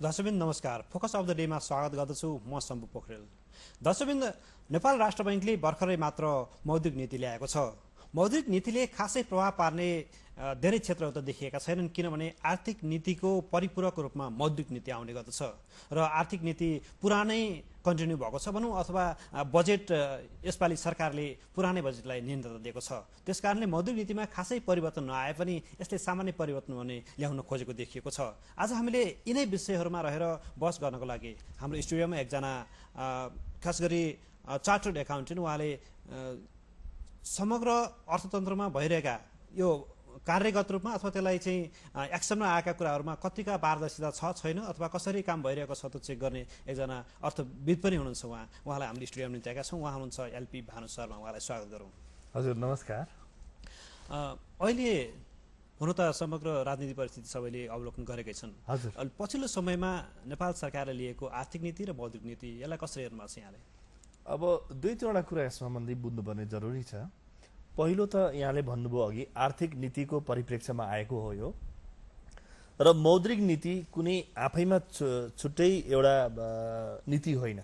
दर्शकवृन्द नमस्कार। Focus of the डेमा स्वागत गर्दछु। म शम्भु पोखरेल। दर्शकवृन्द, नेपाल राष्ट्र बैंकले भर्खरै मात्र मौद्रिक नीति ल्याएको छ। मौद्रिक नीतिले खासै प्रभाव पार्ने धेरै क्षेत्रहरू त देखिएका छैनन्, किनभने आर्थिक नीतिको परिपूरक रूपमा मौद्रिक नीति आउने गर्दछ र आर्थिक नीति पुरानै कन्टिन्यू भएको छ भनौँ, अथवा बजेट यसपालि सरकारले पुरानै बजेटलाई नियन्त्रण दिएको छ। त्यसकारणले मौद्रिक नीतिमा खासै परिवर्तन नआए पनि यसले सामान्य परिवर्तन भने ल्याउन खोजेको देखिएको छ। आज हामीले यिनै विषयहरूमा रहेर बहस गर्नको लागि हाम्रो स्टुडियोमा एकजना खास गरी चार्टर्ड एकाउन्टेन्ट, उहाँले समग्र अर्थतन्त्रमा भइरहेका यो कार्यगत रूपमा अथवा त्यसलाई चाहिँ एक्सनमा आएका कुराहरूमा कतिका पारदर्शिता छ छैन अथवा कसरी काम भइरहेको छ त चेक गर्ने एकजना अर्थविद पनि हुनुहुन्छ। उहाँलाई हामीले स्टुडियोमा निम्त्याएका छौँ। उहाँ हुनुहुन्छ एलपी भानु शर्मा। उहाँलाई स्वागत गरौँ। हजुर नमस्कार। अहिले हुन त समग्र राजनीति परिस्थिति सबैले अवलोकन गरेकै छन्। हजुर, पछिल्लो समयमा नेपाल सरकारले लिएको आर्थिक नीति र मौद्रिक नीति, यसलाई कसरी हेर्नु भएको छ यहाँले? अब दुई तीनवटा कुरा यस सम्बन्धी बुझ्नुपर्ने जरुरी छ। पहिलो त यहाँले भन्नुभयो अघि आर्थिक नीतिको परिप्रेक्ष्यमा आएको हो यो, र मौद्रिक नीति कुनै आफैमा छुट्टै एउटा नीति होइन।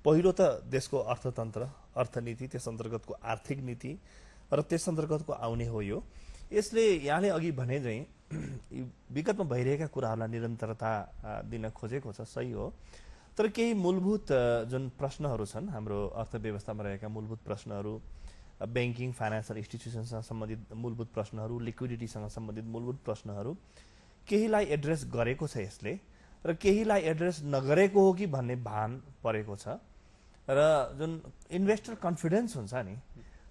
पहिलो त देशको अर्थतन्त्र, अर्थनीति, त्यस अन्तर्गतको आर्थिक नीति र त्यस अन्तर्गतको आउने हो यो। यसले यहाँले अघि भने चाहिँ विगतमा भइरहेका कुराहरूलाई निरन्तरता दिन खोजेको छ, सही हो। तर केही मूलभूत जुन प्रश्नहरू छन् हाम्रो अर्थव्यवस्थामा रहेका मूलभूत प्रश्नहरू, ब्याङ्किङ फाइनेन्सियल इन्स्टिट्युसनसँग सम्बन्धित मूलभूत प्रश्नहरू, लिक्विडिटीसँग सम्बन्धित मूलभूत प्रश्नहरू, केहीलाई एड्रेस गरेको छ यसले र केहीलाई एड्रेस नगरेको हो कि भन्ने भान परेको छ। र जुन इन्भेस्टर कन्फिडेन्स हुन्छ नि,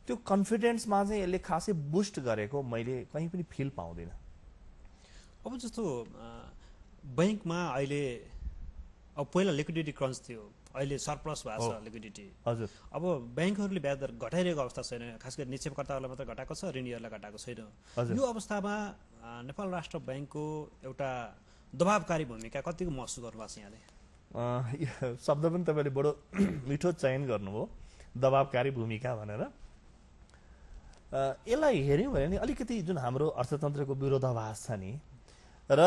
त्यो कन्फिडेन्समा चाहिँ यसले खासै बुस्ट गरेको मैले कहीँ पनि फिल पाउँदिनँ। अब जस्तो बैङ्कमा अहिले अब पहिला लिक्विडिटी क्रन्च थियो, अहिले सरप्लस भएको छ लिक्विडिटी। हजुर, अब ब्याङ्कहरूले ब्याज दर घटाइरहेको अवस्था छैन, खास गरी निक्षेपकर्ताहरूलाई मात्र घटाएको छ, ऋणीहरूलाई घटाएको छैन। यो अवस्थामा नेपाल राष्ट्र ब्याङ्कको एउटा दबावकारी भूमिका कतिको महसुस गर्नुभएको छ यहाँले? शब्द पनि तपाईँले बडो मिठो चयन गर्नुभयो, दबावकारी भूमिका भनेर। यसलाई हेऱ्यौँ भने नि अलिकति जुन हाम्रो अर्थतन्त्रको विरोधाभास छ नि, र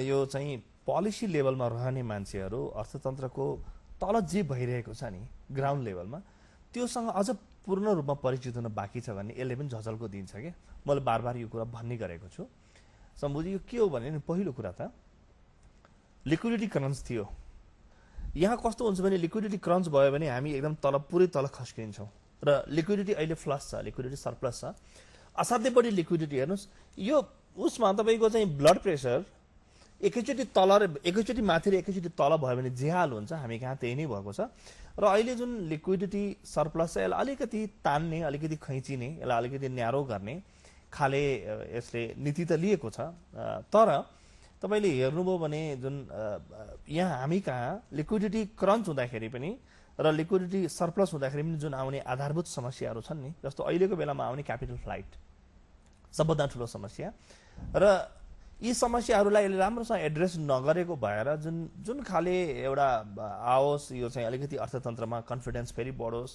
यो चाहिँ पोलिसी लेभलमा रहने मान्छेहरू अर्थतन्त्रको तल जे भइरहेको छ नि ग्राउन्ड लेभलमा, त्योसँग अझ पूर्ण रूपमा परिचित हुन बाँकी छ भन्ने यसले पनि झझल्को दिन्छ क्या। मैले बार बार यो कुरा भन्ने गरेको छु। सम्बुझी यो के हो भने नि, पहिलो कुरा त लिक्विडिटी क्रन्च थियो। यहाँ कस्तो हुन्छ भने लिक्विडिटी क्रन्च भयो भने हामी एकदम पुरै तल खस्किन्छौँ, र लिक्विडिटी अहिले फ्लस छ, लिक्विडिटी सरप्लस छ, असाध्यै बढी लिक्विडिटी। हेर्नुहोस्, यो उसमा तपाईँको चाहिँ ब्लड प्रेसर एकैचोटि तल र एकैचोटि माथि र एकैचोटि तल भयो भने जे हाल हुन्छ, हामी कहाँ त्यही नै भएको छ। र अहिले जुन लिक्विडिटी सरप्लस छ, यसलाई अलिकति तान्ने, अलिकति खैचिने, यसलाई अलिकति न्यारो गर्ने खाले यसले नीति त लिएको छ। तर तपाईँले हेर्नुभयो भने जुन यहाँ हामी कहाँ लिक्विडिटी क्रन्च हुँदाखेरि पनि र लिक्विडिटी सरप्लस हुँदाखेरि पनि जुन आउने आधारभूत समस्याहरू छन् नि, जस्तो अहिलेको बेलामा आउने क्यापिटल फ्लाइट सबभन्दा ठुलो समस्या, र यी समस्याहरूलाई यसले राम्रोसँग एड्रेस नगरेको भएर जुन खाले एउटा आओस्, यो चाहिँ अलिकति अर्थतन्त्रमा कन्फिडेन्स फेरि बढोस्,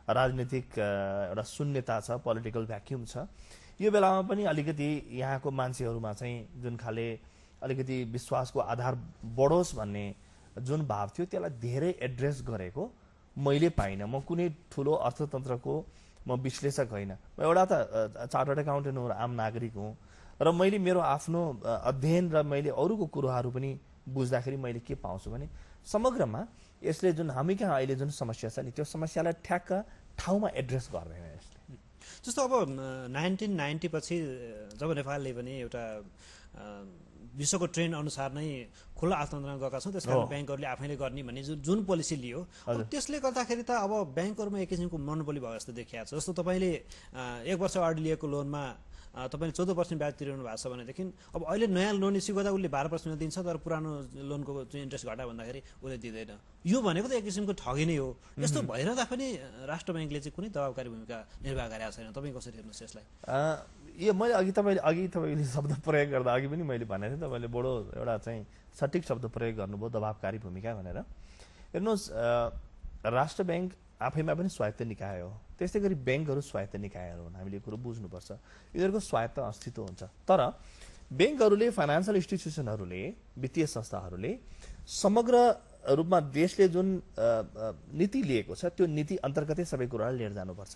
राजनीतिक एउटा शून्यता छ, पोलिटिकल भ्याक्युम छ, यो बेलामा पनि अलिकति यहाँको मान्छेहरूमा चाहिँ जुन खाले अलिकति विश्वासको आधार बढोस् भन्ने जुन भाव थियो, त्यसलाई धेरै एड्रेस गरेको मैले पाइनँ। म कुनै ठुलो अर्थतन्त्रको म विश्लेषक होइन, म एउटा त चार्टर्ड एकाउन्टेन्ट हुँ, आम नागरिक हुँ, र मैले मेरो आफ्नो अध्ययन र मैले अरूको कुराहरू पनि बुझ्दाखेरि मैले के पाउँछु भने समग्रमा यसले जुन हामी कहाँ अहिले जुन समस्या छ नि, त्यो समस्यालाई ठ्याक्क ठाउँमा एड्रेस गर्दैन यसले। जस्तो अब 1990 पछि जब नेपालले पनि एउटा विश्वको ट्रेन्ड अनुसार नै खुल्ला अर्थतन्त्रमा गएका छौँ, त्यसकारण ब्याङ्कहरूले आफैले गर्ने भन्ने जुन पोलिसी लियो, त्यसले गर्दाखेरि त अब ब्याङ्कहरूमा एक किसिमको मोनोपोली भयो जस्तो देखिएको छ। जस्तो तपाईँले 1 वर्ष अगाडि लिएको लोनमा तपाईँले 14% ब्याज तिर्नु भएको छ भनेदेखि अब अहिले नयाँ लोन इस्यु गर्दा उसले 12% दिन्छ, तर पुरानो लोनको चाहिँ इन्ट्रेस्ट घटा भन्दाखेरि उसले दिँदैन। यो भनेको त एक किसिमको ठगी नै हो। यस्तो भइरहँदा पनि राष्ट्र ब्याङ्कले चाहिँ कुनै दबावकारी भूमिका निर्वाह गरेको छैन। तपाईँ कसरी हेर्नुहोस् यसलाई? यो मैले तपाईँले शब्द प्रयोग गर्दा अघि पनि मैले भनेको थिएँ, तपाईँले बडो एउटा चाहिँ सठिक शब्द प्रयोग गर्नुभयो, दबावकारी भूमिका भनेर। हेर्नुहोस्, राष्ट्र ब्याङ्क आफैमा पनि स्वायत्त निकाय हो, त्यस्तै गरी ब्याङ्कहरू स्वायत्त निकायहरू हुन्। हामीले यो कुरो बुझ्नुपर्छ, यिनीहरूको स्वायत्त अस्तित्व हुन्छ। तर ब्याङ्कहरूले फाइनान्सियल इन्स्टिट्युसनहरूले वित्तीय संस्थाहरूले समग्र रूपमा देशले जुन नीति लिएको छ त्यो नीति अन्तर्गतै सबै कुरालाई लिएर जानुपर्छ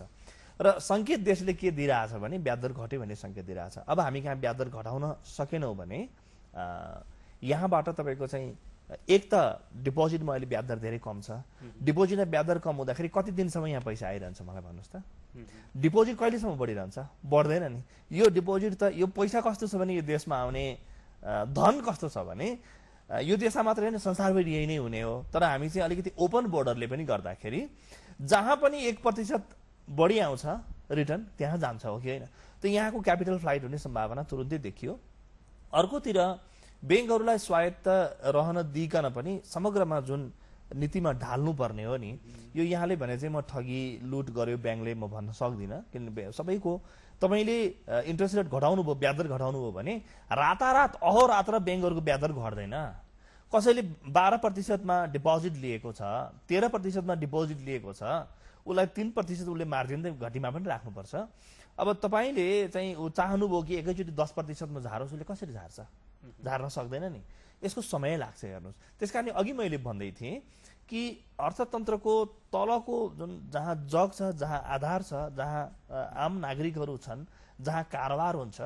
र सङ्केत देशले के दिइरहेछ भने ब्याज दर घट्यो भन्ने सङ्केत दिइरहेछ। अब हामी कहाँ ब्याज दर घटाउन सकेनौँ भने यहाँबाट तपाईँको चाहिँ एक त डिपोजिटमा अहिले ब्याज दर धेरै कम छ। डिपोजिटमा ब्याज दर कम हुँदाखेरि कति दिनसम्म यहाँ पैसा आइरहन्छ मलाई भन्नुहोस् त? डिपोजिट कहिलेसम्म बढिरहन्छ? बढ्दैन नि। यो डिपोजिट त यो पैसा कस्तो छ भने यो देशमा आउने धन कस्तो छ भने यो देशमा मात्रै होइन संसारभरि यही नै हुने हो। तर हामी चाहिँ अलिकति ओपन बोर्डरले पनि गर्दाखेरि जहाँ पनि 1% बढी आउँछ रिटर्न त्यहाँ जान्छ हो कि होइन? त यहाँको क्यापिटल फ्लाइट हुने सम्भावना तुरुन्तै देखियो। अर्कोतिर ब्याङ्कहरूलाई स्वायत्त रहन दिइकन पनि समग्रमा जुन नीतिमा ढाल्नु पर्ने हो नि, यो यहाँले भने चाहिँ म ठगी लुट गर्यो ब्याङ्कले म भन्न सक्दिनँ। किनभने सबैको तपाईँले इन्ट्रेस्ट रेट घटाउनु भयो, ब्याज दर घटाउनु भयो भने रातारात अहोरात्र ब्याङ्कहरूको ब्याज दर घट्दैन। कसैले 12%मा डिपोजिट लिएको छ, 13%मा डिपोजिट लिएको छ, उसलाई 3% उसले मार्जिन चाहिँ घटीमा पनि राख्नुपर्छ। अब तपाईँले चाहिँ चाहनुभयो कि एकैचोटि 10%मा झारोस्, उसले कसरी झार्छ? झार्न सक्दैन नि। यसको समय लाग्छ हेर्नुहोस्। त्यस कारण अघि मैले भन्दै थिएँ कि अर्थतन्त्रको तलको जुन जहाँ जग छ, जहाँ आधार छ, जहाँ आम नागरिकहरू छन्, जहाँ कारोबार हुन्छ,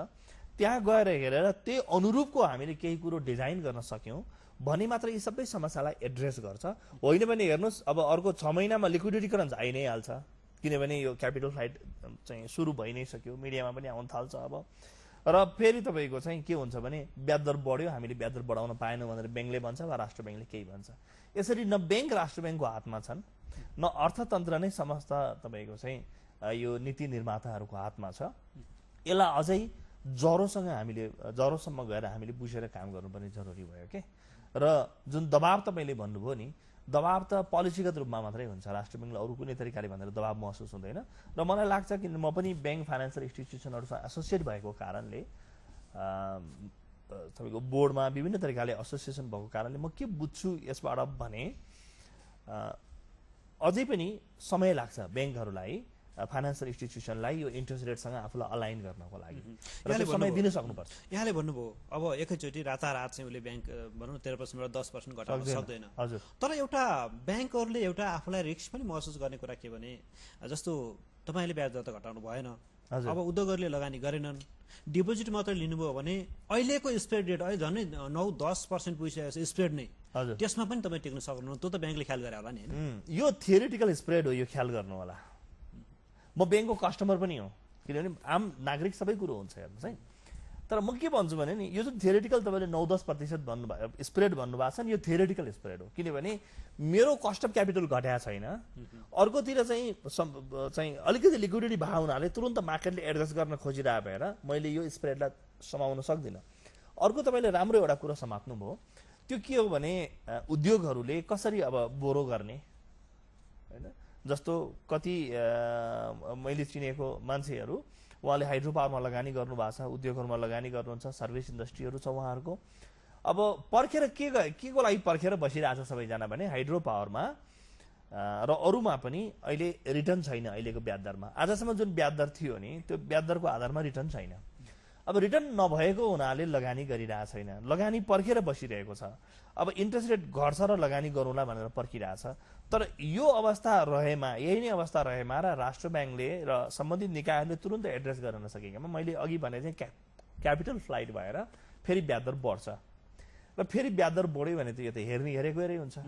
त्यहाँ गएर हेरेर त्यही अनुरूपको हामीले केही कुरो डिजाइन गर्न सक्यौँ भने मात्र यी सबै समस्यालाई एड्रेस गर्छ। होइन भने हेर्नुहोस् अब अर्को 6 महिनामा लिक्विडिटी क्रन्च आइ नै हाल्छ। किनभने यो क्यापिटल फ्लाइट चाहिँ सुरु भइ नै सक्यो, मिडियामा पनि आउन थाल्छ अब। र फेरि तपाईँको चाहिँ के हुन्छ भने ब्याज दर बढ्यो, हामीले ब्याज दर बढाउन पाएनौँ भनेर ब्याङ्कले भन्छ वा राष्ट्र ब्याङ्कले केही भन्छ। यसरी न ब्याङ्क राष्ट्र ब्याङ्कको हातमा छन्, न अर्थतन्त्र नै समस्त तपाईँको चाहिँ यो नीति निर्माताहरूको हातमा छ। यसलाई अझै जरोसम्म गएर हामीले बुझेर काम गर्नुपर्ने जरुरी भयो के। र जुन दबाब तपाईँले भन्नुभयो नि, दबाब त पोलिसीगत रूपमा मात्रै हुन्छ। राष्ट्र ब्याङ्कले अरू कुनै तरिकाले भनेर दबाब महसुस हुँदैन। र मलाई लाग्छ कि म पनि ब्याङ्क फाइनेन्सियल इन्स्टिट्युसनहरूसँग एसोसिएट भएको कारणले, तपाईँको बोर्डमा विभिन्न तरिकाले एसोसिएसन भएको कारणले म के बुझ्छु यसबाट भने अझै पनि समय लाग्छ ब्याङ्कहरूलाई, फाइनेन्सियल इन्स्टिट्युसनलाई यो इन्ट्रेस्ट रेटसँग आफूलाई अलाइन गर्नको लागि र समय दिन सक्नुपर्छ। यहाँले भन्नुभयो अब एकैचोटि रातारात चाहिँ उसले ब्याङ्क भनौँ 13%बाट 10% घटाउन सक्दैन। हजुर। तर एउटा ब्याङ्कहरूले एउटा आफूलाई रिस्क पनि महसुस गर्ने कुरा के भने, जस्तो तपाईँले ब्याज दर त घटाउनु भएन, अब उद्योगहरूले लगानी गरेनन्, डिपोजिट मात्रै लिनुभयो भने अहिलेको स्प्रेड रेट अहिले झन् 9-10% पुगिसकेको छ स्प्रेड नै, त्यसमा पनि तपाईँ टेक्न सक्नुहुन्न। त्यो त ब्याङ्कले ख्याल गरे होला नि होइन? यो थियोरिटिकल स्प्रेड हो, यो ख्याल गर्नु होला। म ब्याङ्कको कस्टमर पनि हो, किनभने आम नागरिक सबै कुरो हुन्छ हेर्नुहोस् है। तर म के भन्छु भने नि, यो जुन थियोरिटिकल तपाईँले 9-10% भन्नुभयो स्प्रेड भन्नुभएको छ नि, यो थियोरिटिकल स्प्रेड हो। किनभने मेरो कस्ट अफ क्यापिटल घटाएको छैन। अर्कोतिर चाहिँ अलिकति लिक्विडिटी भए हुनाले तुरन्त मार्केटले एडजस्ट गर्न खोजिरह भएर मैले यो स्प्रेडलाई समाउन सक्दिनँ। अर्को तपाईँले राम्रो एउटा कुरो समात्नुभयो, त्यो के हो भने उद्योगहरूले कसरी अब बोरो गर्ने होइन। जस्तो कति मैले चिनेको मान्छेहरू उहाँले हाइड्रो पावरमा लगानी गर्नुभएको छ, उद्योगहरूमा लगानी गर्नुहुन्छ, सर्भिस इन्डस्ट्रीहरू छ उहाँहरूको। अब पर्खेर के को लागि पर्खेर बसिरहेछ सबैजना भने हाइड्रो पावरमा र अरूमा पनि अहिले रिटर्न छैन। अहिलेको ब्याज दरमा आजसम्म जुन ब्याज दर थियो नि, त्यो ब्याज दरको आधारमा रिटर्न छैन। अब रिटर्न नभएको हुनाले लगानी गरिरहेको छैन, लगानी पर्खेर बसिरहेको छ। अब इन्ट्रेस्ट रेट घट्छ र लगानी गरौँला भनेर पर्खिरहेछ। तर यो अवस्था रहेमा, यही नै अवस्था रहेमा र राष्ट्र ब्याङ्कले र सम्बन्धित निकायहरूले तुरन्त एड्रेस गर्न नसकेकामा मैले अघि भने चाहिँ क्यापिटल फ्लाइट भएर फेरि ब्याज दर बढ्छ र फेरि ब्याज दर बढ्यो भने त यो त हेरेकै हुन्छ।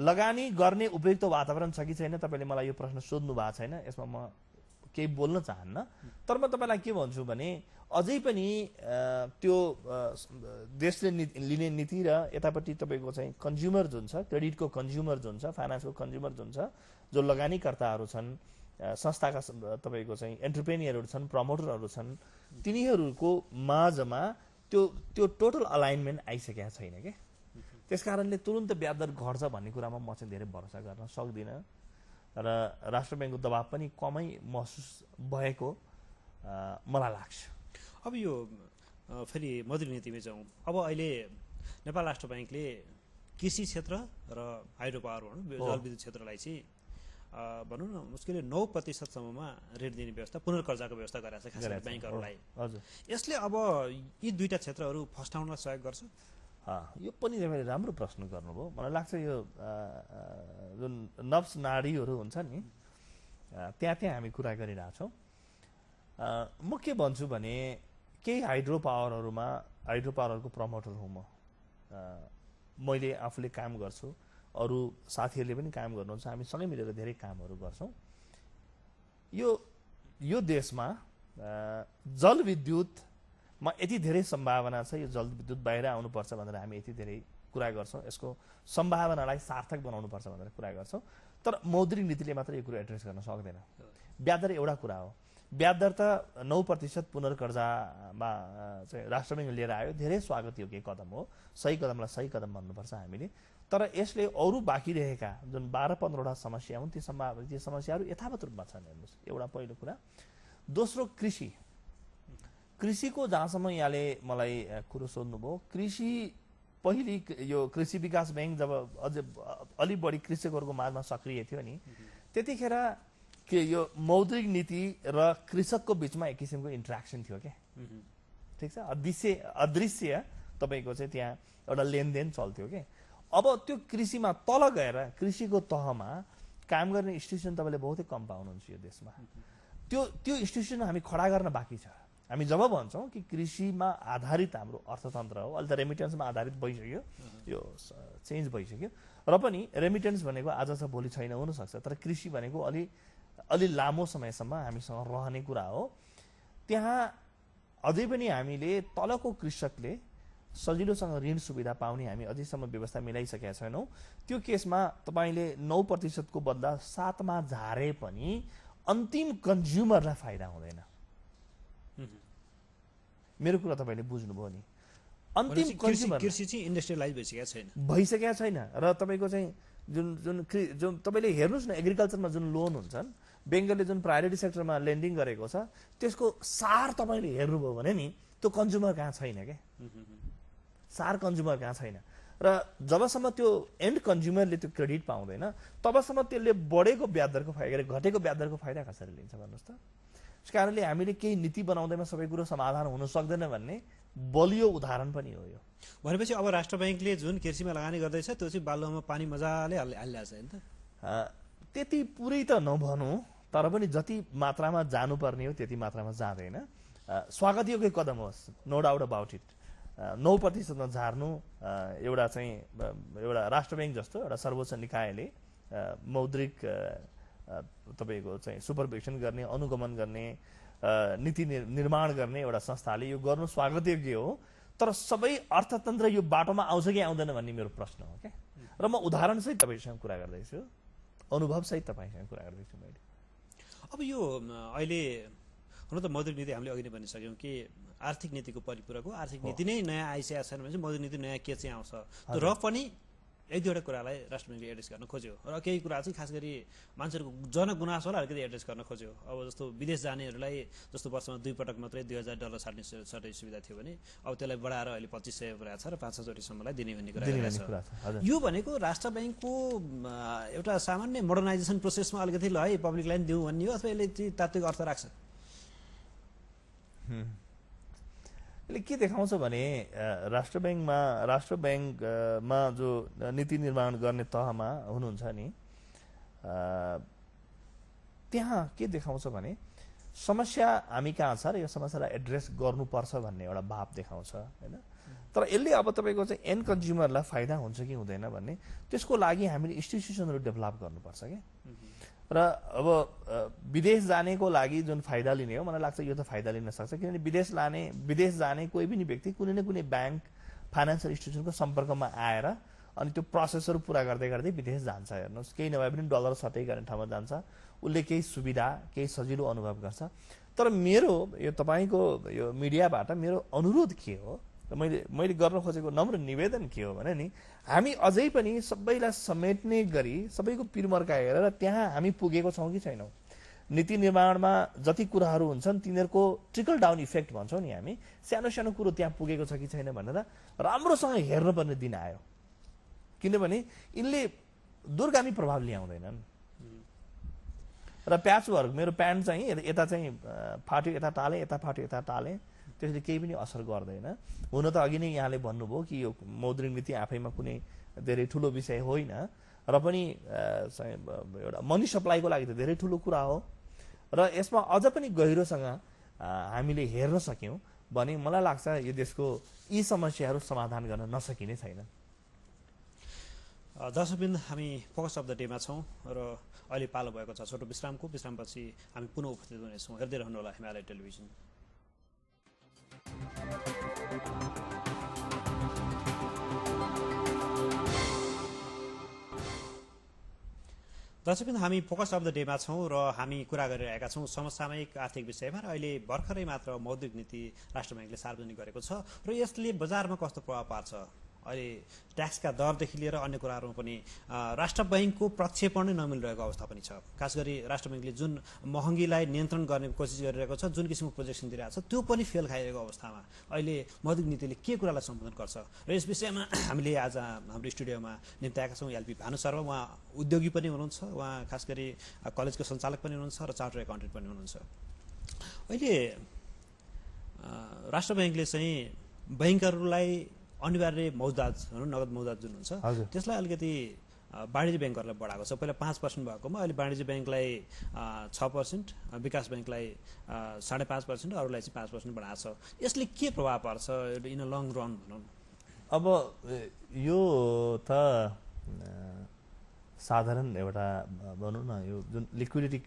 लगानी गर्ने उपयुक्त वातावरण छ कि छैन तपाईँले मलाई यो प्रश्न सोध्नु भएको छैन, यसमा म केही बोल्न चाहन्न। तर म तपाईँलाई के भन्छु भने अझै पनि त्यो देशले लिने नीति र यतापट्टि तपाईँको चाहिँ कन्ज्युमर जुन छ, क्रेडिटको कन्ज्युमर जुन छ, फाइनेन्सको कन्ज्युमर जुन छ, जो लगानीकर्ताहरू छन्, संस्थाका तपाईँको चाहिँ एन्टरप्रेनियरहरू छन्, प्रमोटरहरू छन्, तिनीहरूको माझमा त्यो टोटल अलाइनमेन्ट आइसकेको छैन क्या। त्यस कारणले तुरन्त ब्याज दर घट्छ भन्ने कुरामा म चाहिँ धेरै भरोसा गर्न सक्दिनँ र राष्ट्र ब्याङ्कको दबाब पनि कमै महसुस भएको मलाई लाग्छ। अब यो फेरि मौद्रिक नीतिमै जाउँ। अब अहिले नेपाल राष्ट्र ब्याङ्कले कृषि क्षेत्र र हाइड्रो पावर भनौँ जलविद्युत क्षेत्रलाई चाहिँ भनौँ न मुस्किलले 9%सम्ममा ऋण दिने व्यवस्था पुनर्कर्जाको व्यवस्था गरेको छ खास गरी बैंकहरूलाई। हजुर, यसले अब यी दुईटा क्षेत्रहरू फस्टाउनलाई सहयोग गर्छ? यो पनि तपाईँले राम्रो प्रश्न गर्नुभयो। मलाई लाग्छ यो जुन नब्स नाडीहरू हुन्छ नि त्यहाँ हामी कुरा गरिरहेछौँ। म के भन्छु भने केही हाइड्रो पावरहरूको प्रमोटर हुँ म। मैले आफूले काम गर्छु, अरू साथीहरूले पनि काम गर्नुहुन्छ, हामी सँगै मिलेर धेरै कामहरू गर्छौँ। यो देशमा जलविद्युतमा यति धेरै सम्भावना छ, यो जलविद्युत बाहिर आउनुपर्छ भनेर हामी यति धेरै कुरा गर्छौँ, यसको सम्भावनालाई सार्थक बनाउनुपर्छ भनेर कुरा गर्छौँ। तर मौद्रिक नीतिले मात्र यो कुरा एड्रेस गर्न सक्दैन। ब्याज दर एउटा कुरा हो। ब्याज दर त 9% पुनर्कर्जामा चाहिँ राष्ट्र ब्याङ्कले लिएर आयो, धेरै स्वागत योग्य कदम हो। सही कदमलाई सही कदम भन्नुपर्छ हामीले। तर यसले अरू बाँकी रहेका जुन 12-15वटा समस्या हुन् ती समस्याहरू यथावत रूपमा छन् हेर्नुहोस्, एउटा पहिलो कुरा। दोस्रो कृषिको जहाँसम्म यहाँले मलाई कुरो सोध्नुभयो, पहिले यो कृषि विकास ब्याङ्क जब अझै अलि बढी कृषकहरूको माझमा सक्रिय थियो नि, त्यतिखेर के यो मौद्रिक नीति र कृषकको बिचमा एक किसिमको इन्ट्रेक्सन थियो क्या, ठिक छ, अदृश्य तपाईँको चाहिँ त्यहाँ एउटा लेनदेन चल्थ्यो क्या। अब त्यो कृषिमा तल गएर कृषिको तहमा काम गर्ने इन्स्टिट्युसन तपाईँले बहुतै कम पाउनुहुन्छ यो देशमा। त्यो इन्स्टिट्युसन हामी खडा गर्न बाँकी छ। हामी जब भन्छौँ कि कृषिमा आधारित हाम्रो अर्थतन्त्र हो, अहिले त रेमिटेन्समा आधारित भइसक्यो, यो चेन्ज भइसक्यो, र पनि रेमिटेन्स भनेको आज छ भोलि छैन हुनसक्छ, तर कृषि भनेको अलि लामो समयसम्म हामीसँग रहने कुरा हो। त्यहाँ अझै पनि हामीले तलको कृषकले सजिलोसँग ऋण सुविधा पाउने हामी अझैसम्म व्यवस्था मिलाइसकेका छैनौँ। त्यो केसमा तपाईँले 9% को बदला 7मा झारे पनि अन्तिम कन्ज्युमरलाई फाइदा हुँदैन। मेरो कुरा तपाईँले बुझ्नुभयो नि, अन्तिम कन्ज्युमर कृषि चाहिँ इन्डस्ट्रियलाइज भइसकेका छैन। र तपाईँको चाहिँ जुन तपाईँले हेर्नुहोस् न, एग्रिकल्चरमा जुन लोन हुन्छन्, बेङ्गलले जुन प्रायोरिटी सेक्टरमा लेन्डिङ गरेको छ, त्यसको सार तपाईँले हेर्नुभयो भने नि त्यो कन्ज्युमर कहाँ छैन क्या, सार कन्ज्युमर कहाँ छैन। र जबसम्म त्यो एन्ड कन्ज्युमरले त्यो क्रेडिट पाउँदैन तबसम्म त्यसले बढेको ब्याज दरको फाइदा, घटेको ब्याज दरको फाइदा कसरी लिन्छ भन्नुहोस् त। त्यस कारणले हामीले केही नीति बनाउँदैमा सबै कुरो समाधान हुन सक्दैन भन्ने बलियो उदाहरण पनि हो यो। भनेपछि अब राष्ट्र ब्याङ्कले जुन कृषिमा लगानी गर्दैछ त्यो चाहिँ बालुवामा पानी मजाले हालिरहेको छ नि त। त्यति पुरै त नभनौँ, तर पनि जति मात्रामा जानुपर्ने हो त्यति मात्रामा जाँदैन। स्वागत योग्य कदम होस्, नो डाउट अबाउट इट। 9% झार्नु एउटा राष्ट्र ब्याङ्क जस्तो एउटा सर्वोच्च निकायले मौद्रिक तपाईँको चाहिँ सुपरभिजन गर्ने, अनुगमन गर्ने, नीति निर्माण गर्ने एउटा संस्थाले यो गर्नु स्वागत योग्य हो। तर सबै अर्थतन्त्र यो बाटोमा आउँछ कि आउँदैन भन्ने मेरो प्रश्न हो क्या। र म उदाहरणसहित तपाईँसँग कुरा गर्दैछु, अनुभवसहित तपाईँसँग कुरा गर्दैछु मैले। अब यो अहिले हुन त मौद्रिक नीति हामीले अघि नै भनिसक्यौँ कि आर्थिक नीतिको परिपूरक हो। आर्थिक नीति नै नयाँ आइसकेको छैन भने चाहिँ मौद्रिक नीति नयाँ के चाहिँ आउँछ, र पनि एक दुईवटा कुरालाई राष्ट्र ब्याङ्कले एड्रेस गर्न खोज्यो, र केही कुरा चाहिँ खास गरी मान्छेहरूको जनगुनासोलाई अलिकति एड्रेस गर्न खोज्यो। अब जस्तो विदेश जानेहरूलाई जस्तो वर्षमा 2 पटक मात्रै $2000 छाड्ने सुविधा थियो भने अब त्यसलाई बढाएर अहिले 2500 भएको छ र 5,000सम्मलाई दिने भन्ने कुरा छ। यो भनेको राष्ट्र ब्याङ्कको एउटा सामान्य मोडर्नाइजेसन प्रोसेसमा अलिकति ल है पब्लिक लाइन दिउँ भन्ने हो, अथवा यसले चाहिँ तात्विक अर्थ राख्छ? यसले के देखाउँछ भने राष्ट्र ब्याङ्कमा जो नीति निर्माण गर्ने तहमा हुनुहुन्छ नि, त्यहाँ के देखाउँछ भने समस्या हामी कहाँ छ र यो समस्यालाई एड्रेस गर्नुपर्छ भन्ने एउटा भाव देखाउँछ होइन। तर यसले अब तपाईँको चाहिँ एन्ड कन्ज्युमरलाई फाइदा हुन्छ कि हुँदैन भन्ने, त्यसको लागि हामीले इन्स्टिट्युसनहरू डेभलप गर्नुपर्छ क्या। र अब विदेश जानेको लागि जुन फाइदा लिने हो, मलाई लाग्छ यो त फाइदा लिन सक्छ, किनभने विदेश जाने कोही पनि व्यक्ति कुनै न कुनै ब्याङ्क फाइनेन्सियल इन्स्टिट्युसनको सम्पर्कमा आएर अनि त्यो प्रोसेसहरू पुरा गर्दै गर्दै विदेश जान्छ। हेर्नुहोस्, केही नभए पनि डलर सटै गर्ने ठाउँमा जान्छ, उसले केही सुविधा केही सजिलो अनुभव गर्छ। तर मेरो यो तपाईँको यो मिडियाबाट मेरो अनुरोध के हो, मैले गर्न खोजेको नम्र निवेदन के हो भने नि, हामी अझै पनि सबैलाई समेट्ने गरी सबैको पिरमर्का हेरेर त्यहाँ हामी पुगेको छौँ कि छैनौँ। नीति निर्माणमा जति कुराहरू हुन्छन् तिनीहरूको ट्रिकल डाउन इफेक्ट भन्छौँ नि हामी, सानो सानो कुरो त्यहाँ पुगेको छ कि छैन भनेर राम्रोसँग हेर्नुपर्ने दिन आयो। किनभने यिनले दूरगामी प्रभाव ल्याउँदैनन्, र प्याचवर्क मेरो प्यान्ट चाहिँ यता चाहिँ फाट्यो यता टाले, यता फाट्यो यता टाले, त्यसले केही पनि असर गर्दैन। हुन त अघि नै यहाँले भन्नुभयो कि यो मौद्रिक नीति आफैमा कुनै धेरै ठुलो विषय होइन, र पनि एउटा मनी सप्लाईको लागि त धेरै ठुलो कुरा हो। र यसमा अझ पनि गहिरोसँग हामीले हेर्न सक्यौँ भने मलाई लाग्छ यो देशको यी समस्याहरू समाधान गर्न नसकिने छैन। दर्शकवृन्द, हामी फोकस अफ द डेमा छौँ र अहिले पालो भएको छ छोटो विश्रामको। विश्रामपछि हामी पुनः उपस्थित हुनेछौँ। हेर्दै रहनुहोला हिमालय टेलिभिजन। दर्शकवृन्द, हामी फोकस अफ द डेमा छौँ र हामी कुरा गरिरहेका छौँ समसामयिक आर्थिक विषयमा। र अहिले भर्खरै मात्र मौद्रिक नीति राष्ट्र ब्याङ्कले सार्वजनिक गरेको छ र यसले बजारमा कस्तो प्रभाव पार्छ। अहिले ट्याक्सका दरदेखि लिएर अन्य कुराहरूमा पनि राष्ट्र ब्याङ्कको प्रक्षेपण नै नमिलिरहेको अवस्था पनि छ। खास गरी राष्ट्र ब्याङ्कले जुन महँगीलाई नियन्त्रण गर्ने कोसिस गरिरहेको छ, जुन किसिमको प्रोजेक्सन दिइरहेको छ, त्यो पनि फेल खाइरहेको अवस्थामा अहिले मौद्रिक नीतिले के कुरालाई सम्बोधन गर्छ र यस विषयमा हामीले आज हाम्रो स्टुडियोमा निम्त्याएका छौँ एलपी भानु शर्मा। उहाँ उद्योगी पनि हुनुहुन्छ, उहाँ खास गरी कलेजको सञ्चालक पनि हुनुहुन्छ र चार्टर्ड एकाउन्टेन्ट पनि हुनुहुन्छ। अहिले राष्ट्र ब्याङ्कले चाहिँ ब्याङ्कहरूलाई अनिवार्य मौजाद भनौँ, नगद मौजाद जुन हुन्छ त्यसलाई अलिकति वाणिज्य ब्याङ्कहरूलाई बढाएको छ। पहिला 5% भएकोमा अहिले वाणिज्य ब्याङ्कलाई 6%, विकास ब्याङ्कलाई 5.5%, अरूलाई चाहिँ 5% बढाएको छ। यसले के प्रभाव पार्छ इन अ लङ रन भनौँ? अब यो त साधारण एउटा भनौँ न, यो जुन लिक्विडिटी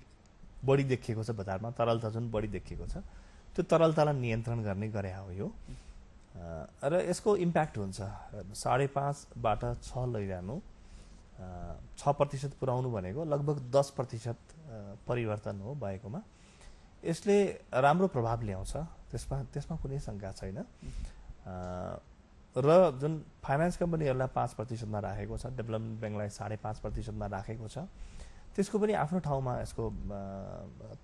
बढी देखिएको छ बजारमा, तरलता जुन बढी देखिएको छ, त्यो तरलतालाई नियन्त्रण गर्ने गरे हो यो। र यसको इम्प्याक्ट हुन्छ 5.5बाट 6 लैजानु, 6% पुर्याउनु भनेको लगभग 10% परिवर्तन हो भएकोमा। यसले राम्रो प्रभाव ल्याउँछ, त्यसमा कुनै शङ्का छैन। र जुन फाइनेन्स कम्पनीहरूलाई 5%मा राखेको छ, डेभलपमेन्ट ब्याङ्कलाई 5.5%मा राखेको छ, त्यसको पनि आफ्नो ठाउँमा यसको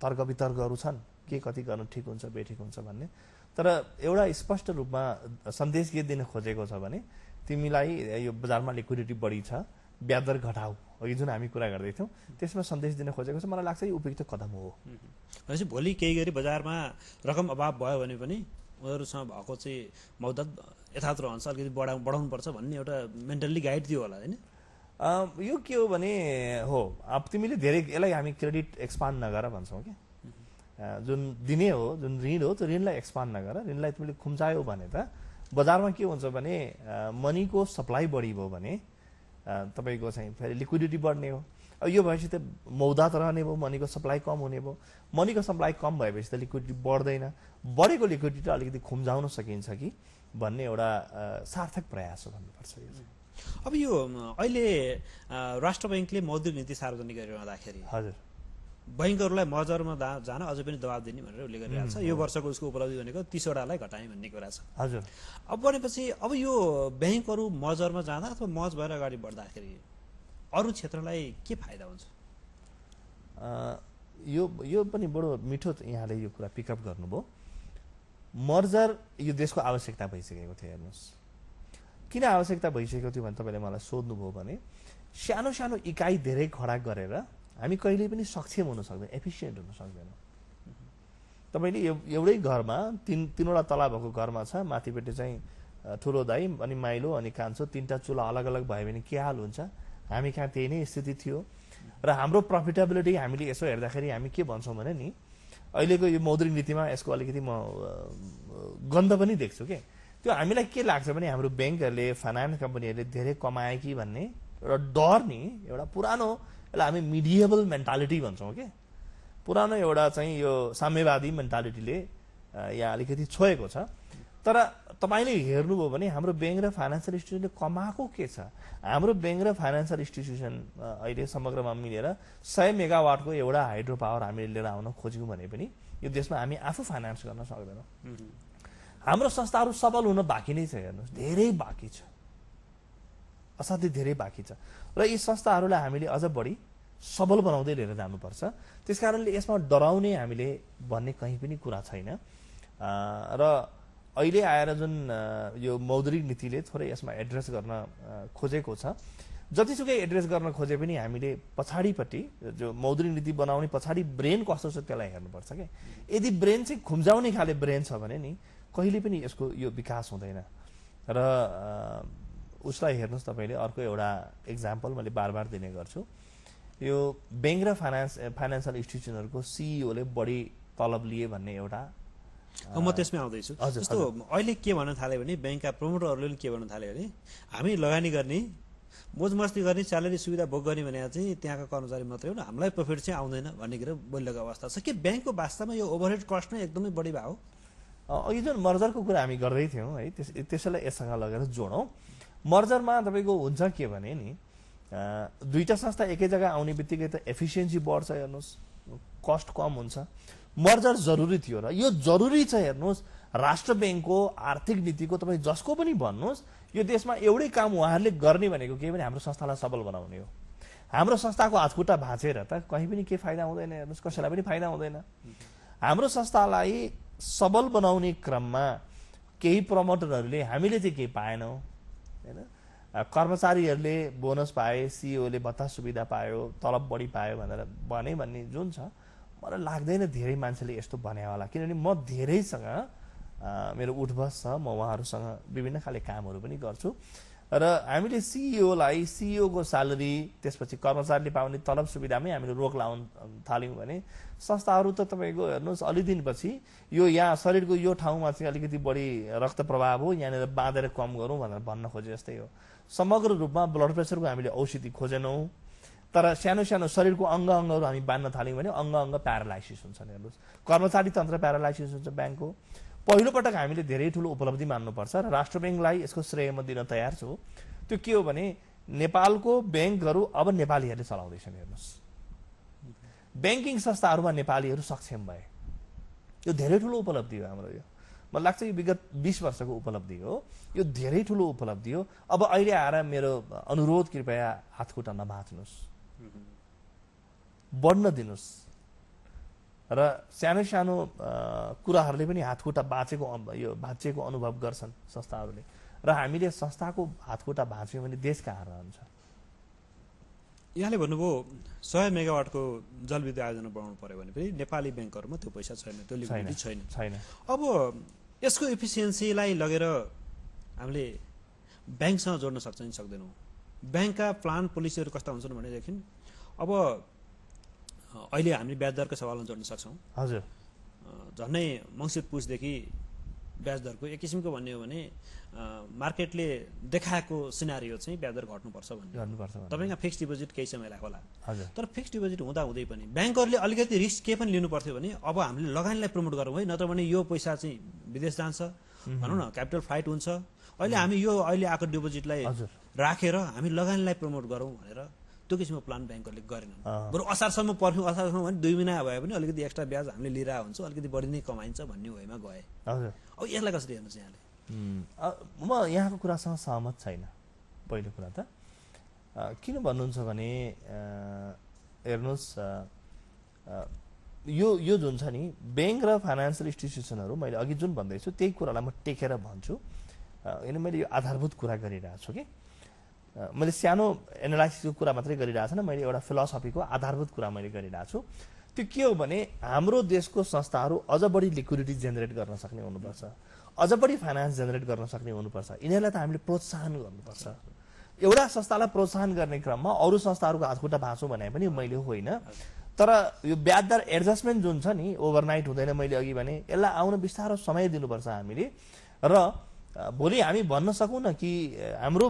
तर्क वितर्कहरू छन् के कति गर्न ठिक हुन्छ बेठिक हुन्छ भन्ने। तर एउटा स्पष्ट रूपमा सन्देश के दिन खोजेको छ भने तिमीलाई यो बजारमा लिक्विडिटी बढी छ, ब्याज दर घटाऊ, अघि जुन हामी कुरा गर्दैथ्यौँ त्यसमा सन्देश दिन खोजेको छ। मलाई लाग्छ यो उपयुक्त कदम हो। भनेपछि भोलि केही गरी बजारमा रकम अभाव भयो भने पनि उनीहरूसँग भएको चाहिँ मौजाद यथावत रहन्छ, अलिकति बढाउनुपर्छ भन्ने एउटा मेन्टल्ली गाइड दियो होला होइन? यो के हो भने हो, अब तिमीले धेरै यसलाई हामी क्रेडिट एक्सपान्ड नगर भन्छौँ कि, जुन दिने हो जुन ऋण हो त्यो ऋणलाई एक्सपान्ड नगर, ऋणलाई तिमीले खुम्चायौ भने त बजारमा के हुन्छ भने मनीको सप्लाई बढी भयो भने तपाईँको चाहिँ फेरि लिक्विडिटी बढ्ने हो। अब यो भएपछि त मौजाद रहने भयो, मनीको सप्लाई कम हुने भयो। मनीको सप्लाई कम भएपछि त लिक्विडिटी बढ्दैन, बढेको लिक्विडिटी अलिकति खुम्जाउन सकिन्छ कि भन्ने एउटा सार्थक प्रयास हो भन्नुपर्छ यो चाहिँ। अब यो अहिले राष्ट्र ब्याङ्कले मौद्रिक नीति सार्वजनिक गरिरहँदाखेरि हजुर बैङ्कहरूलाई मर्जरमा जान अझै पनि दबाब दिने भनेर उसले गरिरहेको छ। यो वर्षको उसको उपलब्धि भनेको 30 वटालाई घटाएँ भन्ने कुरा छ। हजुर। अब भनेपछि अब यो ब्याङ्कहरू मर्जरमा जाँदा अथवा मर्ज भएर अगाडि बढ्दाखेरि अरू क्षेत्रलाई के फाइदा हुन्छ? यो पनि बडो मिठो यहाँले यो कुरा पिकअप गर्नुभयो। मर्जर यो देशको आवश्यकता भइसकेको थियो। हेर्नुहोस् किन आवश्यकता भइसकेको थियो भने तपाईँले मलाई सोध्नुभयो भने सानो सानो इकाइ धेरै खडा गरेर हामी कहिल्यै पनि सक्षम हुन सक्दैन, एफिसिएन्ट हुन सक्दैनौँ। तपाईँले एउटै घरमा तीनवटा तला भएको घरमा छ, माथिपट्टि चाहिँ ठुलो दाइ अनि माइलो अनि कान्छो, तीनटा चुला अलग अलग भयो भने के हाल हुन्छ? हामी कहाँ त्यही नै स्थिति थियो। र हाम्रो प्रफिटेबिलिटी हामीले यसो हेर्दाखेरि हामी के भन्छौँ भने नि अहिलेको यो मौद्रिक नीतिमा यसको अलिकति म गन्ध पनि देख्छु के, त्यो हामीलाई के लाग्छ भने हाम्रो ब्याङ्कहरूले फाइनान्स कम्पनीहरूले धेरै कमाए कि भन्ने एउटा डर नि, एउटा पुरानो यसलाई हामी मिडिएबल मेन्टालिटी भन्छौँ के, पुरानो एउटा चाहिँ यो साम्यवादी मेन्टालिटीले यहाँ अलिकति छोएको छ। तर तपाईँले हेर्नुभयो भने हाम्रो ब्याङ्क र फाइनेन्सियल इन्स्टिट्युसनले कमाएको के छ? हाम्रो ब्याङ्क र फाइनेन्सियल इन्स्टिट्युसन अहिले समग्रमा मिलेर 100 मेगावाटको एउटा हाइड्रो पावर हामीले लिएर आउन खोज्यौँ भने पनि यो देशमा हामी आफू फाइनेन्स गर्न सक्दैनौँ। हाम्रो संस्थाहरू सबल हुन बाँकी नै छ। हेर्नुहोस् धेरै बाँकी छ, असाध्यै धेरै बाँकी छ। र यी संस्थाहरूलाई हामीले अझ बढी सबल बनाउँदै लिएर जानुपर्छ। त्यसकारणले यसमा डराउने हामीले भन्ने कहीँ पनि कुरा छैन। र अहिले आएर जुन यो मौद्रिक नीतिले थोरै यसमा एड्रेस गर्न खोजेको छ जतिसुकै एड्रेस गर्न खोजे पनि हामीले पछाडिपट्टि जो मौद्रिक नीति बनाउने पछाडि ब्रेन कस्तो छ त्यसलाई हेर्नुपर्छ क्या। यदि ब्रेन चाहिँ खुम्जाउने खाले ब्रेन छ भने नि कहिले पनि यसको यो विकास हुँदैन। र उसलाई हेर्नुहोस् तपाईँले, अर्को एउटा इक्जाम्पल मैले बार बार दिने गर्छु। यो ब्याङ्क र फाइनेन्सियल इन्स्टिट्युसनहरूको सिइओले बढी तलब लिए भन्ने एउटा म त्यसमै आउँदैछु। जस्तो अहिले के भन्न थाल्यो भने ब्याङ्कका प्रमोटरहरूले के भन्न थाल्यो भने हामी लगानी गर्ने, मोजमस्ती गर्ने, स्यालेरी सुविधा भोग गर्ने भने चाहिँ त्यहाँका कर्मचारी मात्रै हो, हामीलाई प्रफिट चाहिँ आउँदैन भन्ने कुरा बोलिरहेको अवस्था छ। के ब्याङ्कको वास्तवमा यो ओभरहेड कस्ट नै एकदमै बढी भयो? अघि जुन मर्जरको कुरा हामी गर्दै थियौँ है, त्यसैलाई यससँग लगेर जोडौँ। मर्जरमा तपाईँको हुन्छ के भने नि दुईटा संस्था एकै जग्गा आउने बित्तिकै त एफिसियन्सी बढ्छ, हेर्नुहोस् कस्ट कम हुन्छ। मर्जर जरुरी थियो र यो जरुरी छ। हेर्नुहोस् राष्ट्र ब्याङ्कको आर्थिक नीतिको तपाईँ जसको पनि भन्नुहोस्, यो देशमा एउटै काम उहाँहरूले गर्ने भनेको के भने हाम्रो संस्थालाई सबल बनाउने हो। हाम्रो संस्थाको हातखुट्टा भाँचेर त कहीँ पनि केही फाइदा हुँदैन, हेर्नुहोस् कसैलाई पनि फाइदा हुँदैन। हाम्रो संस्थालाई सबल बनाउने क्रममा केही प्रमोटरहरूले हामीले चाहिँ केही पाएनौँ होइन, कर्मचारीहरूले बोनस पाए, सिइओले भत्ता सुविधा पायो, तलब बढी पायो भनेर भन्ने जुन छ, मलाई लाग्दैन धेरै मान्छेले यस्तो भने होला। किनभने म धेरैसँग मेरो उठबस छ, म उहाँहरूसँग विभिन्न खाले कामहरू पनि गर्छु र हामीले सिइओको स्यालेरी त्यसपछि कर्मचारीले पाउने तलब सुविधामै हामीले रोक लाउन थाल्यौँ भने संस्थाहरू त तपाईँको हेर्नुहोस् अलि दिनपछि यो यहाँ शरीरको यो ठाउँमा चाहिँ अलिकति बढी रक्त प्रभाव हो, यहाँनिर बाँधेर कम गरौँ भनेर भन्न खोजे जस्तै हो। समग्र रूपमा ब्लड प्रेसरको हामीले औषधि खोजेनौँ, तर सानो सानो शरीरको अङ्गहरू हामी बाँध्न थाल्यौँ भने अङ्ग प्यारालाइसिस हुन्छन्। हेर्नुहोस् कर्मचारी तन्त्र प्यारालाइसिस हुन्छ ब्याङ्कको। पहिलोपटक हामीले धेरै ठुलो उपलब्धि मान्नुपर्छ र राष्ट्र ब्याङ्कलाई यसको श्रेय म दिन तयार छु। त्यो के हो भने नेपालको ब्याङ्कहरू अब नेपालीहरूले चलाउँदैछन्। हेर्नुहोस् ब्याङ्किङ संस्थाहरूमा नेपालीहरू सक्षम भए, यो धेरै ठुलो उपलब्धि हो हाम्रो। यो मलाई लाग्छ यो विगत 20 वर्षको उपलब्धि हो, यो धेरै ठुलो उपलब्धि हो। अब अहिले आएर मेरो अनुरोध कृपया हातखुट्टा नभाँच्नुहोस्, बढ्न दिनुहोस् र सानो सानो कुराहरूले पनि हातखुट्टा भाँचिएको अनुभव गर्छन् संस्थाहरूले र हामीले संस्थाको हातखुट्टा भाँच्यौँ भने देश कहाँ रहन्छ। यहाँले भन्नुभयो 100 मेगावाटको जलविद्युत आयोजना बनाउनु पर्यो भने पनि नेपाली ब्याङ्कहरूमा त्यो पैसा छैन, त्यो लिक्विडिटी छैन। अब यसको एफिसियन्सीलाई लगेर हामीले ब्याङ्कसँग जोड्न सक्छ नि सक्दैनौँ? ब्याङ्कका प्लान पोलिसीहरू कस्ता हुन्छन् भनेदेखि अब अहिले हामीले ब्याज दरको सवालमा जोड्न सक्छौँ। हजुर झन्नै मङ्सिर पुसदेखि ब्याज दरको एक किसिमको भन्ने हो भने मार्केटले देखाएको सिनारियो चाहिँ ब्याज दर घट्नुपर्छ भन्ने। तपाईँको फिक्स डिपोजिट केही समय लाग्छ होला, तर फिक्स डिपोजिट हुँदा हुँदै पनि ब्याङ्कहरूले अलिकति रिस्क के पनि लिनु पर्थ्यो भने अब हामीले लगानीलाई प्रमोट गरौँ है, नत्र भने यो पैसा चाहिँ विदेश जान्छ भनौँ न, क्यापिटल फ्लाइट हुन्छ। अहिले हामी यो अहिले आएको डिपोजिटलाई राखेर हामी लगानीलाई प्रमोट गरौँ भनेर त्यो किसिमको प्लान ब्याङ्कहरूले गरेनन्। बरु असारसम्म पर्फ्यौँ, असारसम्म भने 2 महिना भए पनि अलिकति एक्स्ट्रा ब्याज हामीले लिएर हुन्छौँ, अलिकति बढी नै कमाइन्छ भन्ने वेमा गए। अब यसलाई कसरी हेर्नुहोस् यहाँले? म यहाँको कुरासँग सहमत छैन। पहिलो कुरा त किन भन्नुहुन्छ भने हेर्नुहोस् यो जुन छ नि ब्याङ्क र फाइनेन्सियल इन्स्टिट्युसनहरू, मैले अघि जुन भन्दैछु त्यही कुरालाई म टेकेर भन्छु। होइन मैले यो आधारभूत कुरा गरिरहेको छु कि मैले सानो एनालाइसिसको कुरा मात्रै गरिरहेको छैन, मैले एउटा फिलोसफीको आधारभूत कुरा मैले गरिरहेको छु। त्यो के हो भने हाम्रो देशको संस्थाहरू अझ बढी लिक्विडिटी जेनेरेट गर्न सक्ने हुनुपर्छ, अझ बढी फाइनेन्स जेनेरेट गर्न सक्ने हुनुपर्छ। यिनीहरूलाई त हामीले प्रोत्साहन गर्नुपर्छ। एउटा संस्थालाई प्रोत्साहन गर्ने क्रममा अरू संस्थाहरूको हातखुट्टा भाँचौँ भने पनि मैले होइन, तर यो ब्याज दर एडजस्टमेन्ट जुन छ नि ओभरनाइट हुँदैन। मैले अघि भने यसलाई आउन बिस्तारो समय दिनुपर्छ हामीले र भोलि हामी भन्न सकौँ न कि हाम्रो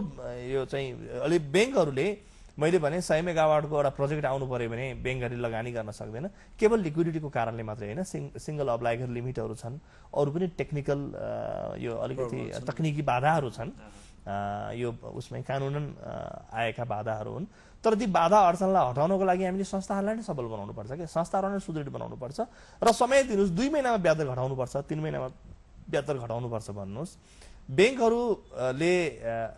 यो चाहिँ अलि ब्याङ्कहरूले मैले भने 100 मेगावाटको एउटा प्रोजेक्ट आउनु पर्यो भने ब्याङ्कहरूले लगानी गर्न सक्दैन। केवल लिक्विडिटीको कारणले मात्रै होइन, सिङ्गल अब्लाइगर लिमिटहरू छन्, अरू पनि टेक्निकल यो अलिकति तकनिकी बाधाहरू छन्, यो उसमै कानुनन आएका बाधाहरू हुन्। तर ती बाधा अडचनलाई हटाउनको लागि हामीले संस्थाहरूलाई नै सबल बनाउनुपर्छ क्या, संस्थाहरूलाई नै सुदृढ बनाउनुपर्छ र समय दिनुहोस्। 2 महिनामा ब्याज दर घटाउनुपर्छ, 3 महिनामा ब्याज दर घटाउनुपर्छ भन्नुहोस्। ब्याङ्कहरूले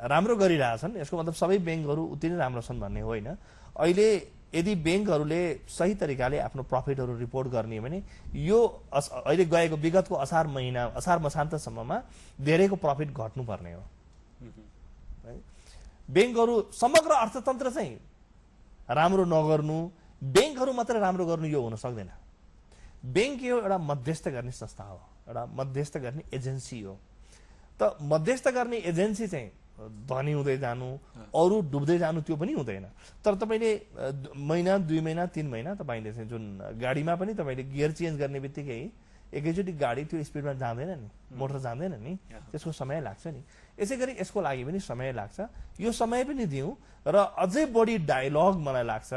राम्रो गरिरहेछन्, यसको मतलब सबै ब्याङ्कहरू उति नै राम्रो छन् भन्ने होइन। अहिले यदि ब्याङ्कहरूले सही तरिकाले आफ्नो प्रफिटहरू रिपोर्ट गर्ने हो भने यो अहिले गएको विगतको असार मसान्तसम्ममा धेरैको प्रफिट घट्नुपर्ने हो। ब्याङ्कहरू समग्र अर्थतन्त्र चाहिँ राम्रो नगर्नु, ब्याङ्कहरू मात्र राम्रो गर्नु यो हुन सक्दैन। ब्याङ्क यो एउटा मध्यस्थ गर्ने संस्था हो, एउटा मध्यस्थ गर्ने एजेन्सी हो। त मध्यस्थ गर्ने एजेन्सी चाहिँ धनी हुँदै जानु, अरू डुब्दै जानु त्यो पनि हुँदैन। तर तपाईँले महिना 2 महिना 3 महिना तपाईँले चाहिँ जुन गाडीमा पनि तपाईँले गियर चेन्ज गर्ने बित्तिकै एकैचोटि गाडी त्यो स्पिडमा जाँदैन नि, मोटर जाँदैन नि, त्यसको समय लाग्छ नि। यसै गरी यसको लागि पनि समय लाग्छ। यो समय पनि दिउँ र अझै बढी डायलग मलाई लाग्छ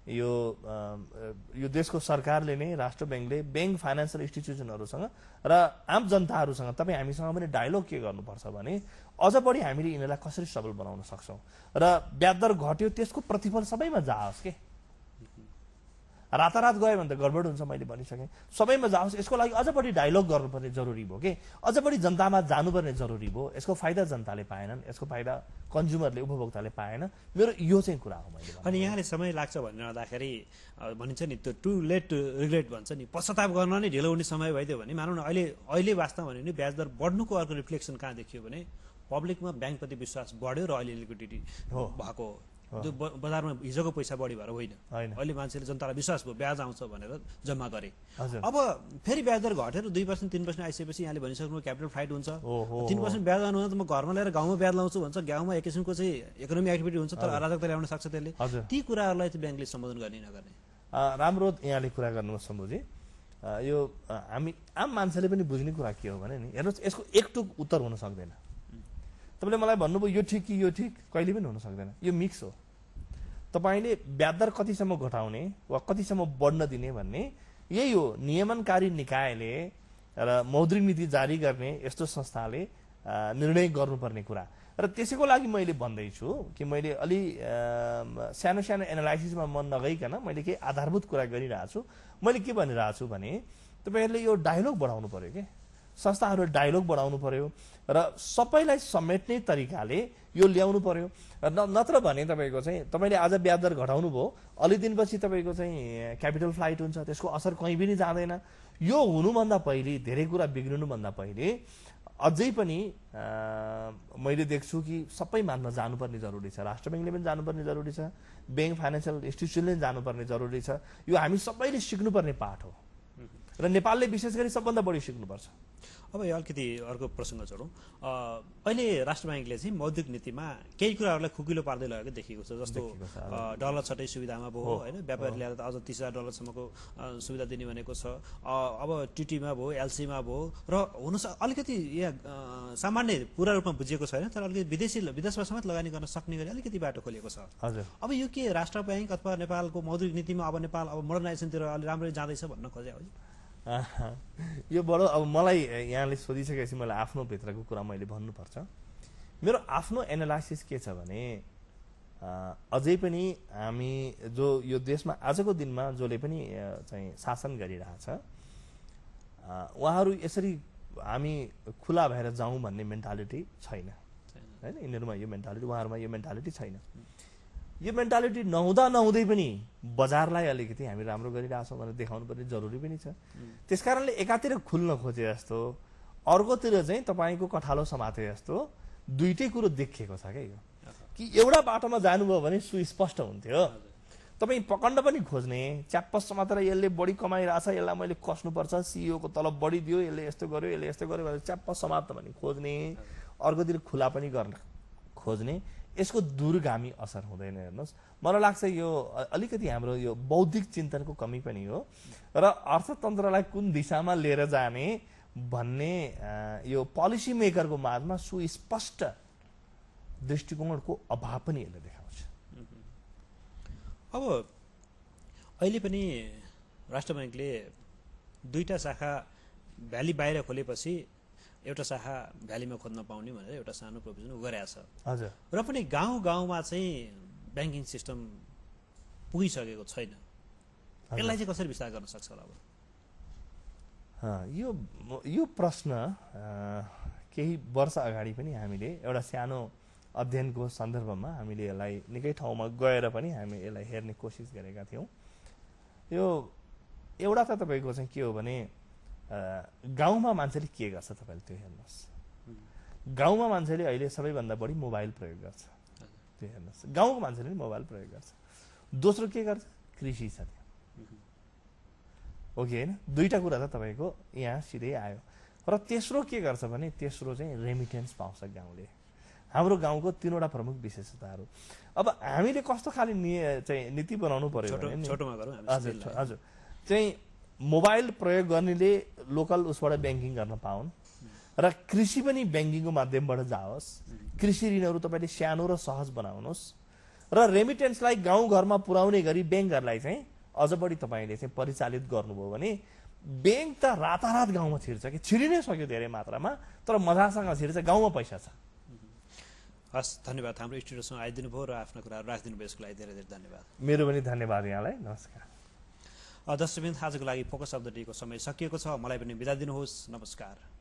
यो देशको सरकारले नै, राष्ट्र ब्याङ्कले ब्याङ्क फाइनेन्सियल इन्स्टिट्युसनहरूसँग र आम जनताहरूसँग तपाईँ हामीसँग पनि डायलग के गर्नुपर्छ भने अझ बढी हामीले यिनीहरूलाई कसरी सबल बनाउन सक्छौँ र ब्याज दर घट्यो त्यसको प्रतिफल सबैमा जाओस् के। रातारात गयो भने त गडबड हुन्छ, मैले भनिसकेँ। सबैमा जाओस्, यसको लागि अझ बढी डायलग गर्नुपर्ने जरुरी भयो के, अझ बढी जनतामा जानुपर्ने जरुरी भयो। यसको फाइदा जनताले पाएनन्, यसको फाइदा कन्ज्युमरले, उपभोक्ताले पाएन। मेरो यो चाहिँ कुरा हो। मैले अनि यहाँले समय लाग्छ भन्दाखेरि भनिन्छ नि त्यो टु लेट टु रिग्रेट भन्छ नि, पश्चाताप गर्न नै ढिलो हुने समय भइदियो भने मानौँ न अहिले वास्तवमा भने नि ब्याज दर बढ्नुको अर्को रिफ्लेक्सन कहाँ देखियो भने पब्लिकमा ब्याङ्कप्रति विश्वास बढ्यो र अहिले लिक्विडिटी भएको त्यो बजारमा हिजोको पैसा बढी भएर होइन, अहिले मान्छेले जनतालाई विश्वास भयो ब्याज आउँछ भनेर जम्मा गरे। अब फेरि ब्याज दर घटेर 2% 3% आइसकेपछि यहाँले भनिसक्नु क्यापिटल फ्लाइट हुन्छ, 3% ब्याज आउनु त म घरमा ल्याएर गाउँमा ब्याज लाउँछु भन्छ। गाउँमा एक किसिमको चाहिँ इकोनोमिक एक्टिभिटी हुन्छ तर अराजकता ल्याउन सक्छ त्यसले। ती कुराहरूलाई चाहिँ ब्याङ्कले सम्बोधन गर्ने नगर्ने राम्रो यहाँले कुरा गर्नुभयो शम्भुजी। यो हामी आम मान्छेले पनि बुझ्ने कुरा के हो भने नि, हेर्नुहोस् यसको एक टुक उत्तर हुन सक्दैन। तपाईँले मलाई भन्नुभयो यो ठिक कि यो ठिक, कहिले पनि हुन सक्दैन। यो मिक्स हो। तपाईँले ब्याज दर कतिसम्म घटाउने वा कतिसम्म बढ्न दिने भन्ने यही हो। नियमनकारी निकायले र मौद्रिक नीति जारी गर्ने यस्तो संस्थाले निर्णय गर्नुपर्ने कुरा। र त्यसैको लागि मैले भन्दैछु कि मैले अलि सानो सानो एनालाइसिसमा मन नगइकन मैले केही आधारभूत कुरा गरिरहेको छु। मैले के भनिरहेको छु भने तपाईँहरूले यो डायलग बढाउनु पर्यो के, संस्थाहरूले डायलग बढाउनु पर्यो र सबैलाई समेट्ने तरिकाले यो ल्याउनु पर्यो। नत्र भने तपाईँको चाहिँ तपाईँले आज ब्याज दर घटाउनु भयो, अलि दिनपछि तपाईँको चाहिँ क्यापिटल फ्लाइट हुन्छ, त्यसको असर कहीँ पनि जाँदैन। यो हुनुभन्दा पहिले, धेरै कुरा बिग्रिनुभन्दा पहिले अझै पनि मैले देख्छु कि सबै मान्न जानुपर्ने जरुरी छ। राष्ट्र ब्याङ्कले पनि जानुपर्ने जरुरी छ, ब्याङ्क फाइनेन्सियल इन्स्टिट्युसनले पनि जानुपर्ने जरुरी छ। यो हामी सबैले सिक्नुपर्ने पाठ हो र नेपालले विशेष गरी सबभन्दा बढी सिक्नुपर्छ। अब यो अलिकति अर्को प्रसङ्ग जोडौँ। अहिले राष्ट्र ब्याङ्कले चाहिँ मौद्रिक नीतिमा केही कुराहरूलाई खुकिलो पार्दै लगेको देखिएको छ। जस्तो डलर छटै सुविधामा भयो होइन, व्यापारी ल्याएर अझ $30,000 सुविधा दिने भनेको छ। अब टिटीमा भयो, एलसीमा भयो र हुन अलिकति यहाँ सामान्य पुरा रूपमा बुझिएको छैन तर अलिकति विदेशमा समेत लगानी गर्न सक्ने गरी अलिकति बाटो खोलिएको छ। अब यो के राष्ट्र ब्याङ्क अथवा नेपालको मौद्रिक नीतिमा अब नेपाल अब मोडर्नाइजेसनतिर अलि राम्ररी जाँदैछ भन्न खोजे हो? यो बडो अब मलाई यहाँले सोधिसकेपछि मलाई आफ्नो भित्रको कुरा मैले भन्नुपर्छ। मेरो आफ्नो एनालाइसिस के छ भने अझै पनि हामी जो यो देशमा आजको दिनमा जसले पनि चाहिँ शासन गरिरहेछ उहाँहरू यसरी हामी खुला भएर जाउँ भन्ने मेन्टालिटी छैन हैन। यिनीहरूमा यो मेन्टालिटी, उहाँहरूमा यो मेन्टालिटी छैन। यो मेन्टालिटी नहुँदै पनि बजारलाई अलिकति हामी राम्रो गरिरहेछौँ भनेर देखाउनु पर्ने जरुरी पनि छ। त्यसकारणले एकातिर खुल्न खोजे जस्तो अर्कोतिर चाहिँ तपाईँको कठालो समाते जस्तो दुईटै कुरो देखिएको छ क्या। यो कि एउटा बाटोमा जानुभयो भने सुस्पष्ट हुन्थ्यो। तपाईँ पकड्न पनि खोज्ने, च्याप्प समातेर यसले बढी कमाइरहेछ, यसलाई मैले कस्नुपर्छ, सिइओ को तलब बढी दियो, यसले यस्तो गर्यो, यसले यस्तो गर्यो भनेर च्याप्प समात्न पनि खोज्ने, अर्कोतिर खुला पनि गर्न खोज्ने, यसको दूरगामी असर हुँदैन। हेर्नुहोस्, मलाई लाग्छ यो अलिकति हाम्रो यो बौद्धिक चिन्तनको कमी पनि हो र अर्थतन्त्रलाई कुन दिशामा लिएर जाने भन्ने यो पोलिसी मेकरको माझमा सुस्पष्ट दृष्टिकोणको अभाव पनि यसले देखाउँछ। अब अहिले पनि राष्ट्र ब्याङ्कले दुईटा शाखा भ्याली बाहिर खोलेपछि एउटा शाखा भ्यालीमा खोज्न पाउने भनेर एउटा सानो प्रोभिजन गरेको छ। हजुर। र पनि गाउँमा चाहिँ ब्याङ्किङ सिस्टम पुगिसकेको छैन। यसलाई चाहिँ कसरी विस्तार गर्न सक्छ होला? अब यो प्रश्न केही वर्ष अगाडि पनि हामीले एउटा सानो अध्ययनको सन्दर्भमा हामीले यसलाई निकै ठाउँमा गएर पनि हामी यसलाई हेर्ने कोसिस गरेका थियौँ। यो एउटा त तपाईँको चाहिँ के हो भने गाउँमा मान्छेले के गर्छ तपाईँले त्यो हेर्नुहोस्। गाउँमा मान्छेले अहिले सबैभन्दा बढी मोबाइल प्रयोग गर्छ त्यो हेर्नुहोस् गाउँको मान्छेले नि मोबाइल प्रयोग गर्छ दोस्रो के गर्छ कृषि छ त्यहाँ हो कि होइन दुईटा कुरा त तपाईँको यहाँ सिधै आयो र तेस्रो के गर्छ भने तेस्रो चाहिँ रेमिटेन्स पाउँछ गाउँले हाम्रो गाउँको तीनवटा प्रमुख विशेषताहरू अब हामीले कस्तो खाले चाहिँ नीति बनाउनु पर्यो भने छोटोमा गरौँ हजुर हजुर चाहिँ मोबाइल प्रयोग गर्नेले लोकल उसबाट ब्याङ्किङ गर्न पाउन् र कृषि पनि ब्याङ्किङको माध्यमबाट जाओस् कृषि ऋणहरू तपाईँले सानो र सहज बनाउनुहोस् र रेमिटेन्सलाई गाउँघरमा पुर्याउने गरी ब्याङ्कहरूलाई चाहिँ अझ बढी तपाईँले चाहिँ परिचालित गर्नुभयो भने ब्याङ्क त रातारात गाउँमा छिर्छ कि छिरि नै सक्यो धेरै मात्रामा तर मजासँग छिर्छ गाउँमा पैसा छ हस् धन्यवाद हाम्रो स्टुडियोसँग आइदिनु भयो र आफ्ना कुराहरू राखिदिनु भयो यसको लागि धेरै धेरै धन्यवाद मेरो पनि धन्यवाद यहाँलाई नमस्कार दर्शकवृन्द आजको लागि फोकस अफ द डेको समय सकिएको छ मलाई पनि बिदा दिनुहोस् नमस्कार